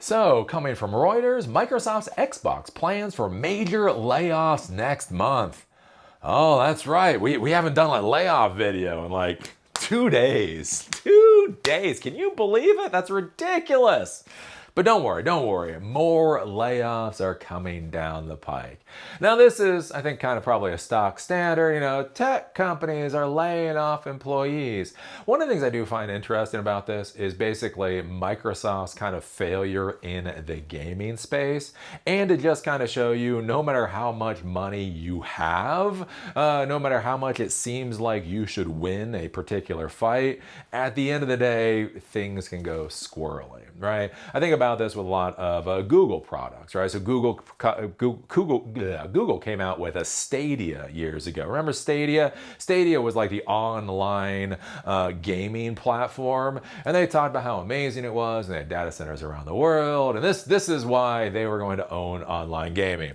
So, coming from Reuters, Microsoft's Xbox plans for major layoffs next month. Oh, that's right. We haven't done a layoff video in like 2 days. 2 days. Can you believe it? That's ridiculous. But don't worry. More layoffs are coming down the pike. Now, this is, I think, kind of probably a stock standard. Tech companies are laying off employees. One of the things I do find interesting about this is basically Microsoft's kind of failure in the gaming space, and to just kind of show you no matter how much money you have, no matter how much it seems like you should win a particular fight, at the end of the day, things can go squirrely, right? I think about this with a lot of Google products, right? So Google came out with a Stadia years ago. Remember Stadia? Stadia was like the online gaming platform, and they talked about how amazing it was, and they had data centers around the world, and this is why they were going to own online gaming.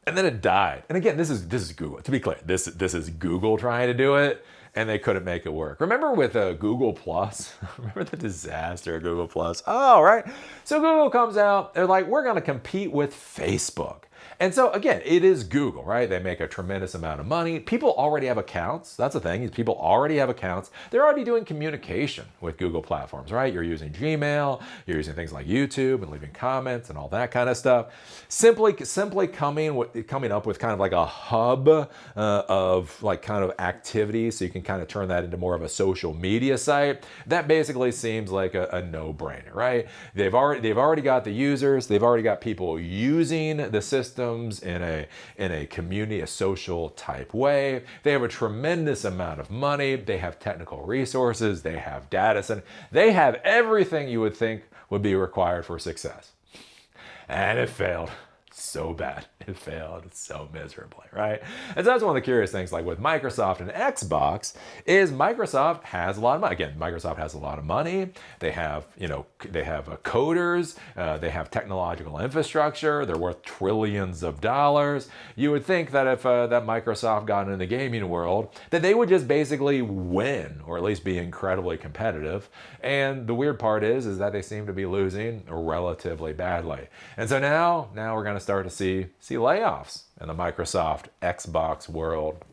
And then it died. And again, this is Google. To be clear, this is Google trying to do it, and they couldn't make it work. Remember with Google Plus? Remember the disaster of Google Plus? Oh, right. So Google comes out. They're like, we're going to compete with Facebook. And so again, it is Google, right? They make a tremendous amount of money. People already have accounts. That's the thing, is people already have accounts. They're already doing communication with Google platforms, right? You're using Gmail, you're using things like YouTube and leaving comments and all that kind of stuff. Simply coming up with kind of like a hub of like kind of activities, so you can kind of turn that into more of a social media site. That basically seems like a no-brainer, right? They've already got the users. They've already got people using the system in a community, a social type way. They have a tremendous amount of money. They have technical resources. They have data centers. They have everything you would think would be required for success. And it failed so bad. It failed so miserably, right? And so that's one of the curious things, like with Microsoft and Xbox, is Microsoft has a lot of money. Again, Microsoft has a lot of money. They have, coders. They have technological infrastructure. They're worth trillions of dollars. You would think that if that Microsoft got into the gaming world, that they would just basically win, or at least be incredibly competitive. And the weird part is that they seem to be losing relatively badly. And so now we're going to start to see layoffs in the Microsoft Xbox world.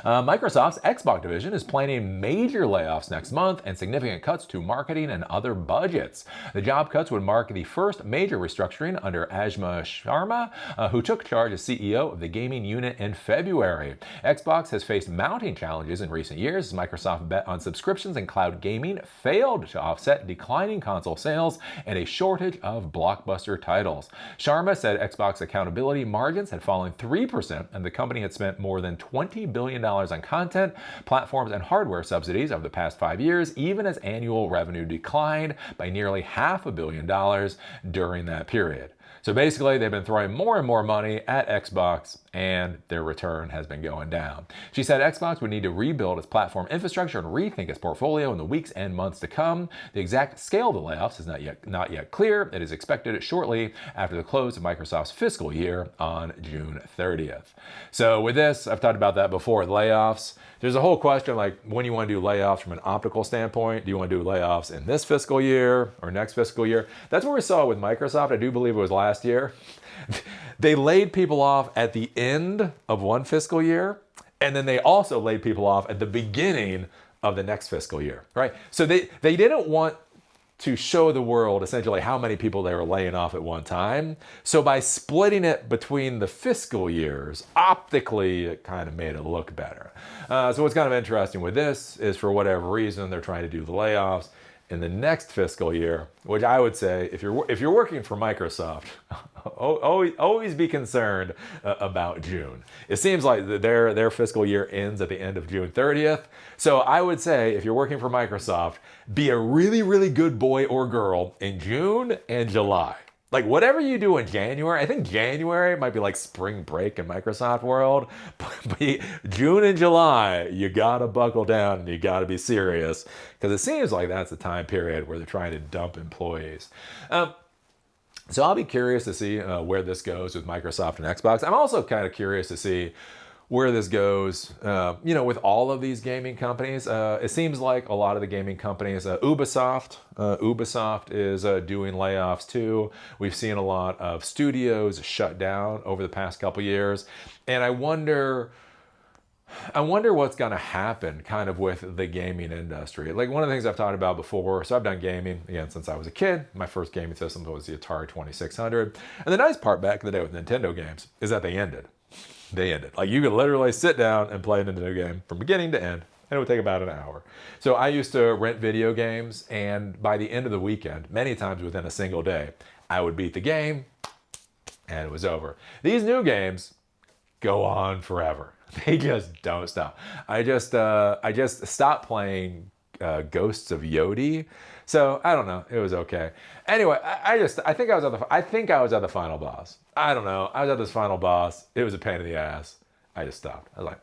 Microsoft's Xbox division is planning major layoffs next month and significant cuts to marketing and other budgets. The job cuts would mark the first major restructuring under Ajma Sharma, who took charge as CEO of the gaming unit in February. Xbox has faced mounting challenges in recent years as Microsoft bet on subscriptions and cloud gaming failed to offset declining console sales and a shortage of blockbuster titles. Sharma said Xbox accountability margins had fallen 3%, and the company had spent more than $20 billion on content, platforms, and hardware subsidies over the past 5 years, even as annual revenue declined by nearly $500 million during that period. So basically, they've been throwing more and more money at Xbox, and their return has been going down. She said Xbox would need to rebuild its platform infrastructure and rethink its portfolio in the weeks and months to come. The exact scale of the layoffs is not yet clear. It is expected shortly after the close of Microsoft's fiscal year on June 30th. So with this, I've talked about that before, layoffs. There's a whole question like when you want to do layoffs from an optical standpoint. Do you want to do layoffs in this fiscal year or next fiscal year? That's what we saw with Microsoft. I do believe it was last year. They laid people off at the end of one fiscal year, and then they also laid people off at the beginning of the next fiscal year, right? So they didn't want to show the world essentially how many people they were laying off at one time. So by splitting it between the fiscal years, optically, it kind of made it look better. So what's kind of interesting with this is, for whatever reason, they're trying to do the layoffs in the next fiscal year, which I would say, if you're working for Microsoft, always be concerned about June. It seems like their fiscal year ends at the end of June 30th. So I would say, if you're working for Microsoft, be a really, really good boy or girl in June and July. Like whatever you do in January, I think January might be like spring break in Microsoft world, but June and July, you gotta buckle down and you gotta be serious, because it seems like that's the time period where they're trying to dump employees. So I'll be curious to see where this goes with Microsoft and Xbox. I'm also kind of curious to see where this goes. With all of these gaming companies, it seems like a lot of the gaming companies, Ubisoft is doing layoffs too. We've seen a lot of studios shut down over the past couple years, and I wonder what's going to happen kind of with the gaming industry. Like one of the things I've talked about before, so I've done gaming again since I was a kid. My first gaming system was the Atari 2600. And the nice part back in the day with Nintendo games is that they ended. Like you could literally sit down and play a Nintendo game from beginning to end, and it would take about an hour. So I used to rent video games, and by the end of the weekend, many times within a single day, I would beat the game, and it was over. These new games go on forever. They just don't stop. I just stopped playing Ghosts of Yodi, so I don't know. It was okay. Anyway, I think I was at the final boss. I don't know. I was at this final boss. It was a pain in the ass. I just stopped. I was like,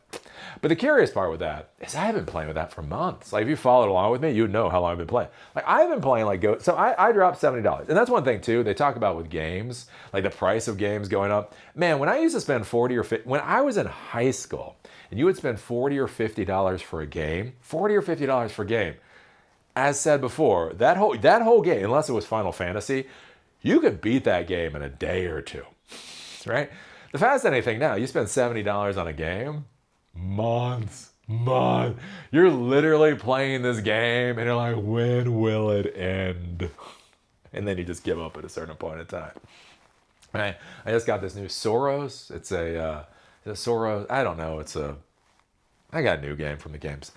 but the curious part with that is I have been playing with that for months. Like if you followed along with me, you'd know how long I've been playing. Like I've been playing so I dropped $70. And that's one thing too, they talk about with games, like the price of games going up. Man, when I used to spend 40 or 50, when I was in high school and you would spend $40 or $50 for a game, $40 or $50 for a game. As said before, that whole game, unless it was Final Fantasy, you could beat that game in a day or two, right? The fascinating thing now, you spend $70 on a game, months. You're literally playing this game and you're like, when will it end? And then you just give up at a certain point in time. Right? I just got this new Soros. It's a Soros. I don't know. I got a new game from the games.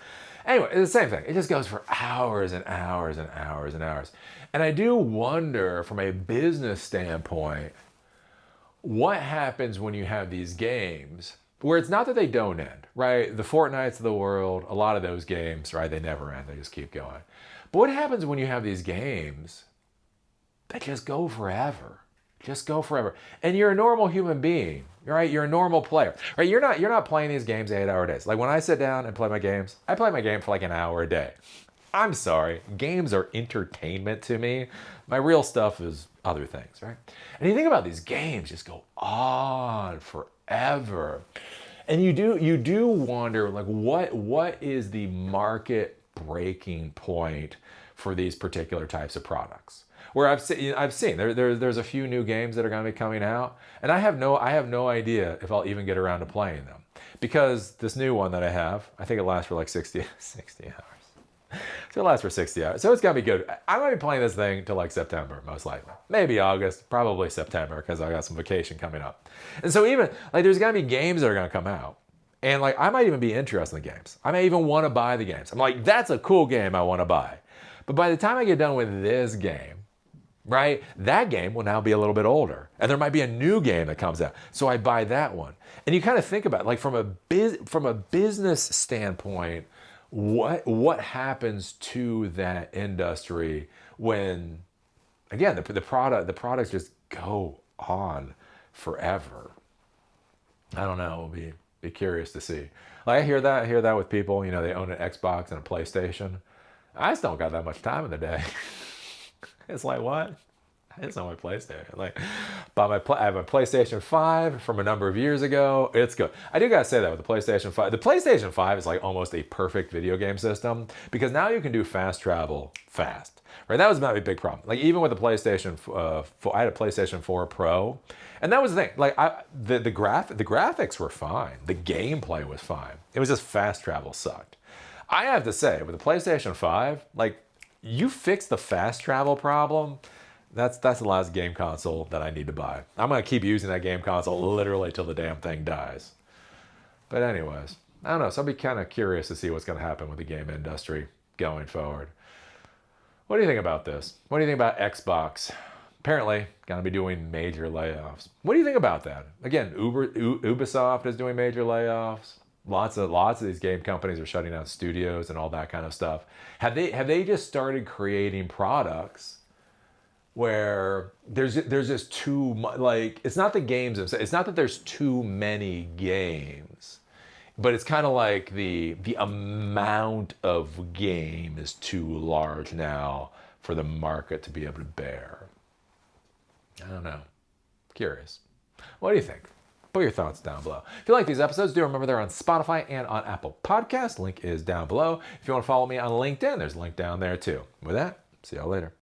Anyway, it's the same thing. It just goes for hours and hours and hours and hours. And I do wonder from a business standpoint, what happens when you have these games where it's not that they don't end, right? The Fortnites of the world, a lot of those games, right? They never end. They just keep going. But what happens when you have these games that just go forever? And you're a normal human being, right? You're a normal player, right? You're not playing these games 8-hour days. Like when I sit down and play my games, I play my game for like an hour a day. I'm sorry. Games are entertainment to me. My real stuff is other things, right? And you think about these games just go on forever. And you do wonder like what is the market breaking point for these particular types of products? Where I've seen there's a few new games that are going to be coming out, and I have no idea if I'll even get around to playing them, because this new one that I have, I think it lasts for like 60 hours. So it lasts for 60 hours. So it's going to be good. I might be playing this thing till like September, most likely. Maybe August, probably September, because I got some vacation coming up. And so even, like, there's going to be games that are going to come out. And, like, I might even be interested in the games. I may even want to buy the games. I'm like, that's a cool game I want to buy. But by the time I get done with this game, right, that game will now be a little bit older. And there might be a new game that comes out. So I buy that one. And you kind of think about it, like, from a business standpoint, what happens to that industry when, again, the products just go on forever? I don't know. We'll be curious to see. Like I hear that with people, they own an Xbox and a PlayStation. I just don't got that much time in the day. It's like, what? It's on my PlayStation. Like, I have a PlayStation 5 from a number of years ago. It's good. I do gotta say that with the PlayStation 5. The PlayStation 5 is like almost a perfect video game system because now you can do fast travel fast. Right? That was not a big problem. Like even with the PlayStation 4, I had a PlayStation 4 Pro, and that was the thing. Like the graphics were fine. The gameplay was fine. It was just fast travel sucked. I have to say, with the PlayStation 5, like you fix the fast travel problem. That's the last game console that I need to buy. I'm going to keep using that game console literally till the damn thing dies. But anyways, I don't know. So I'll be kind of curious to see what's going to happen with the game industry going forward. What do you think about this? What do you think about Xbox? Apparently, going to be doing major layoffs. What do you think about that? Again, Ubisoft is doing major layoffs. Lots of these game companies are shutting down studios and all that kind of stuff. Have they just started creating products where there's just too much? Like, it's not the games themselves. It's not that there's too many games, but it's kind of like the amount of game is too large now for the market to be able to bear. I don't know. Curious. What do you think? Put your thoughts down below. If you like these episodes, do remember they're on Spotify and on Apple Podcasts. Link is down below. If you want to follow me on LinkedIn, there's a link down there too. With that, see y'all later.